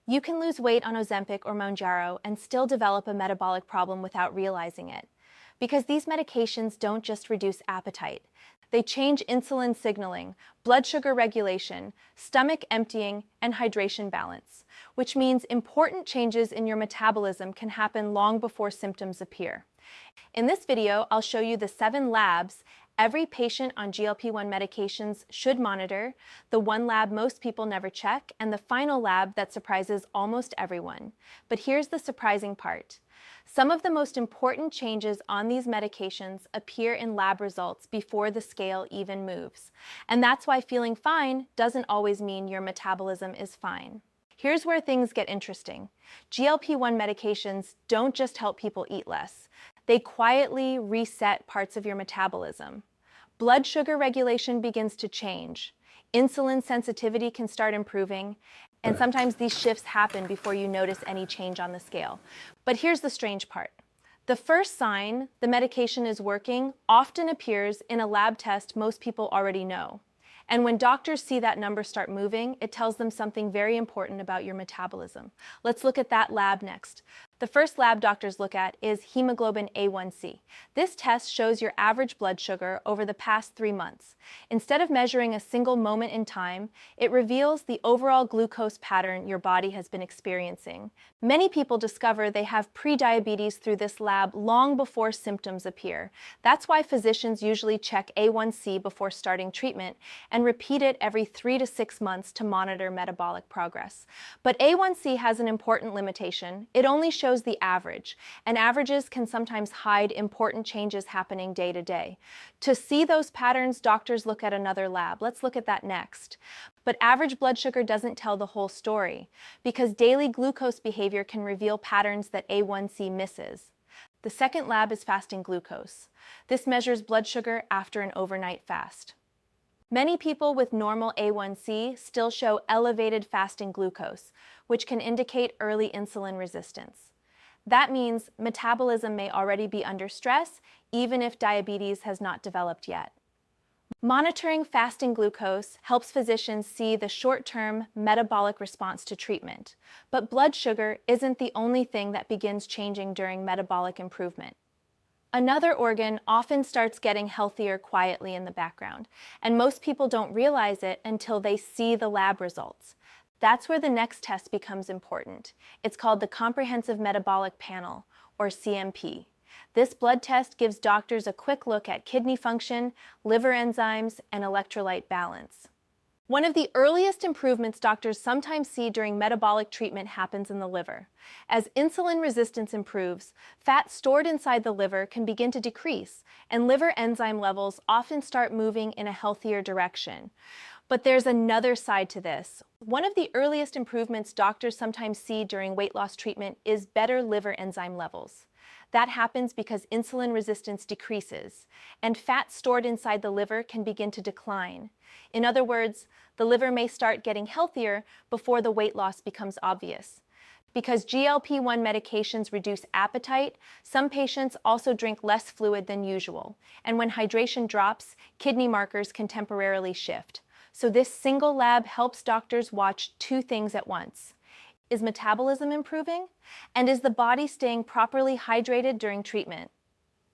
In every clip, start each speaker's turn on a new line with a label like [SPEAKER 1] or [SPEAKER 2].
[SPEAKER 1] You can lose weight on Ozempic or Mounjaro and still develop a metabolic problem without realizing it. Because these medications don't just reduce appetite. They change insulin signaling, blood sugar regulation, stomach emptying, and hydration balance, which means important changes in your metabolism can happen long before symptoms appear. In this video, I'll show you the 7 labs every patient on GLP-1 medications should monitor, the one lab most people never check, and the final lab that surprises almost everyone. But here's the surprising part. Some of the most important changes on these medications appear in lab results before the scale even moves. And that's why feeling fine doesn't always mean your metabolism is fine. Here's where things get interesting. GLP-1 medications don't just help people eat less. They quietly reset parts of your metabolism. Blood sugar regulation begins to change. Insulin sensitivity can start improving, and sometimes these shifts happen before you notice any change on the scale. But here's the strange part. The first sign the medication is working often appears in a lab test most people already know. And when doctors see that number start moving, it tells them something very important about your metabolism. Let's look at that lab next. The first lab doctors look at is Hemoglobin A1C. This test shows your average blood sugar over the past 3 months. Instead of measuring a single moment in time, it reveals the overall glucose pattern your body has been experiencing. Many people discover they have prediabetes through this lab long before symptoms appear. That's why physicians usually check A1C before starting treatment and repeat it every 3 to 6 months to monitor metabolic progress. But A1C has an important limitation. It only shows the average, and averages can sometimes hide important changes happening day to day. To see those patterns, doctors look at another lab. Let's look at that next. But average blood sugar doesn't tell the whole story, because daily glucose behavior can reveal patterns that A1C misses. The second lab is fasting glucose. This measures blood sugar after an overnight fast. Many people with normal A1C still show elevated fasting glucose, which can indicate early insulin resistance. That means metabolism may already be under stress, even if diabetes has not developed yet. Monitoring fasting glucose helps physicians see the short-term metabolic response to treatment. But blood sugar isn't the only thing that begins changing during metabolic improvement. Another organ often starts getting healthier quietly in the background, and most people don't realize it until they see the lab results. That's where the next test becomes important. It's called the Comprehensive Metabolic Panel, or CMP. This blood test gives doctors a quick look at kidney function, liver enzymes, and electrolyte balance. One of the earliest improvements doctors sometimes see during metabolic treatment happens in the liver. As insulin resistance improves, fat stored inside the liver can begin to decrease, and liver enzyme levels often start moving in a healthier direction. But there's another side to this. One of the earliest improvements doctors sometimes see during weight loss treatment is better liver enzyme levels. That happens because insulin resistance decreases, and fat stored inside the liver can begin to decline. In other words, the liver may start getting healthier before the weight loss becomes obvious. Because GLP-1 medications reduce appetite, some patients also drink less fluid than usual, and when hydration drops, kidney markers can temporarily shift. So this single lab helps doctors watch 2 things at once. Is metabolism improving? And is the body staying properly hydrated during treatment?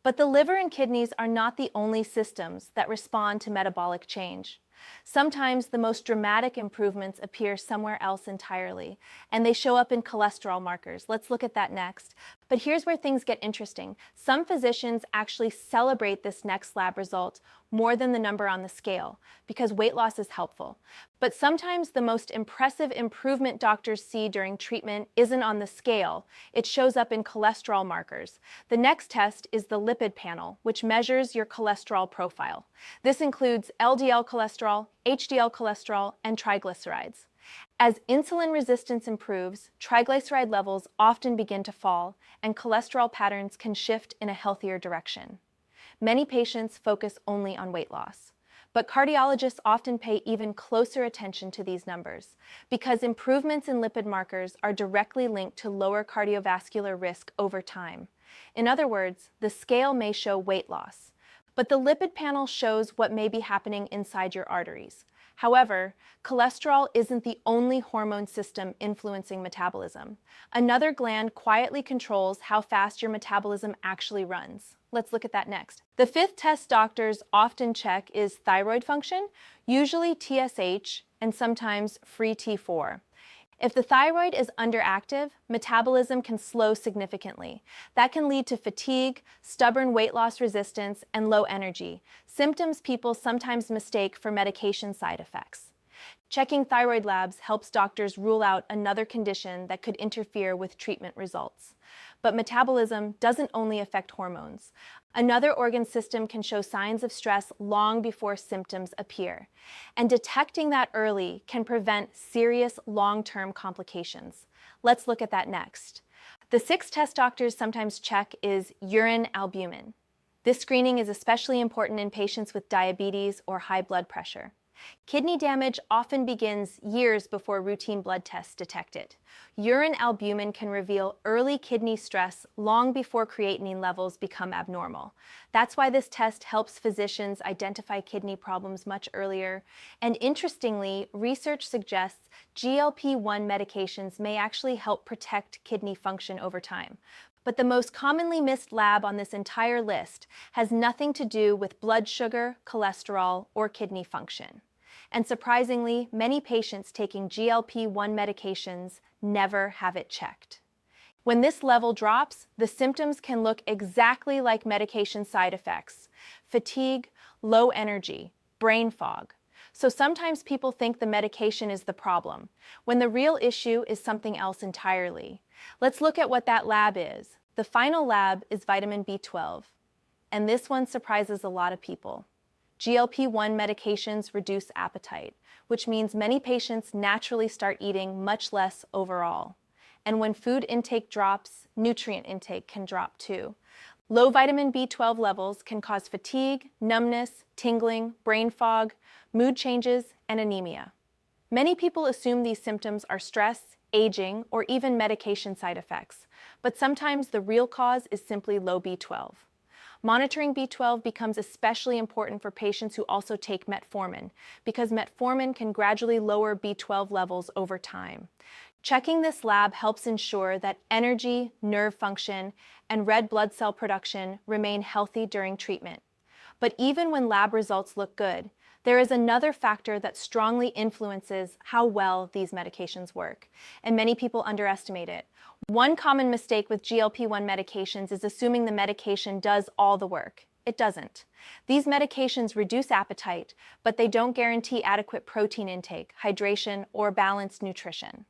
[SPEAKER 1] But the liver and kidneys are not the only systems that respond to metabolic change. Sometimes the most dramatic improvements appear somewhere else entirely, and they show up in cholesterol markers. Let's look at that next. But here's where things get interesting. Some physicians actually celebrate this next lab result more than the number on the scale, because weight loss is helpful. But sometimes the most impressive improvement doctors see during treatment isn't on the scale. It shows up in cholesterol markers. The next test is the lipid panel, which measures your cholesterol profile. This includes LDL cholesterol, HDL cholesterol, and triglycerides. As insulin resistance improves, triglyceride levels often begin to fall, and cholesterol patterns can shift in a healthier direction. Many patients focus only on weight loss, but cardiologists often pay even closer attention to these numbers because improvements in lipid markers are directly linked to lower cardiovascular risk over time. In other words, the scale may show weight loss, but the lipid panel shows what may be happening inside your arteries. However, cholesterol isn't the only hormone system influencing metabolism. Another gland quietly controls how fast your metabolism actually runs. Let's look at that next. The fifth test doctors often check is thyroid function, usually TSH and sometimes free T4. If the thyroid is underactive, metabolism can slow significantly. That can lead to fatigue, stubborn weight loss resistance, and low energy, symptoms people sometimes mistake for medication side effects. Checking thyroid labs helps doctors rule out another condition that could interfere with treatment results. But metabolism doesn't only affect hormones. Another organ system can show signs of stress long before symptoms appear. And detecting that early can prevent serious long-term complications. Let's look at that next. The sixth test doctors sometimes check is urine albumin. This screening is especially important in patients with diabetes or high blood pressure. Kidney damage often begins years before routine blood tests detect it. Urine albumin can reveal early kidney stress long before creatinine levels become abnormal. That's why this test helps physicians identify kidney problems much earlier. And interestingly, research suggests GLP-1 medications may actually help protect kidney function over time. But the most commonly missed lab on this entire list has nothing to do with blood sugar, cholesterol, or kidney function. And surprisingly, many patients taking GLP-1 medications never have it checked. When this level drops, the symptoms can look exactly like medication side effects: fatigue, low energy, brain fog. So sometimes people think the medication is the problem, when the real issue is something else entirely. Let's look at what that lab is. The final lab is vitamin B12, and this one surprises a lot of people. GLP-1 medications reduce appetite, which means many patients naturally start eating much less overall. And when food intake drops, nutrient intake can drop too. Low vitamin B12 levels can cause fatigue, numbness, tingling, brain fog, mood changes, and anemia. Many people assume these symptoms are stress, aging, or even medication side effects, but sometimes the real cause is simply low B12. Monitoring B12 becomes especially important for patients who also take metformin, because metformin can gradually lower B12 levels over time. Checking this lab helps ensure that energy, nerve function, and red blood cell production remain healthy during treatment. But even when lab results look good, there is another factor that strongly influences how well these medications work, and many people underestimate it. One common mistake with GLP-1 medications is assuming the medication does all the work. It doesn't. These medications reduce appetite, but they don't guarantee adequate protein intake, hydration, or balanced nutrition.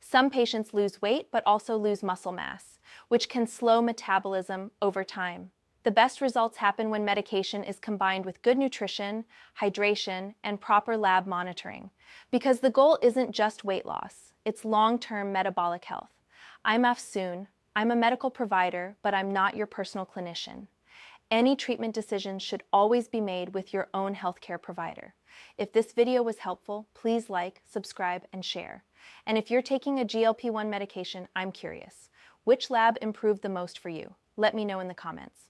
[SPEAKER 1] Some patients lose weight but also lose muscle mass, which can slow metabolism over time. The best results happen when medication is combined with good nutrition, hydration, and proper lab monitoring. Because the goal isn't just weight loss, it's long-term metabolic health. I'm Afsoon. I'm a medical provider, but I'm not your personal clinician. Any treatment decisions should always be made with your own healthcare provider. If this video was helpful, please like, subscribe, and share. And if you're taking a GLP-1 medication, I'm curious. Which lab improved the most for you? Let me know in the comments.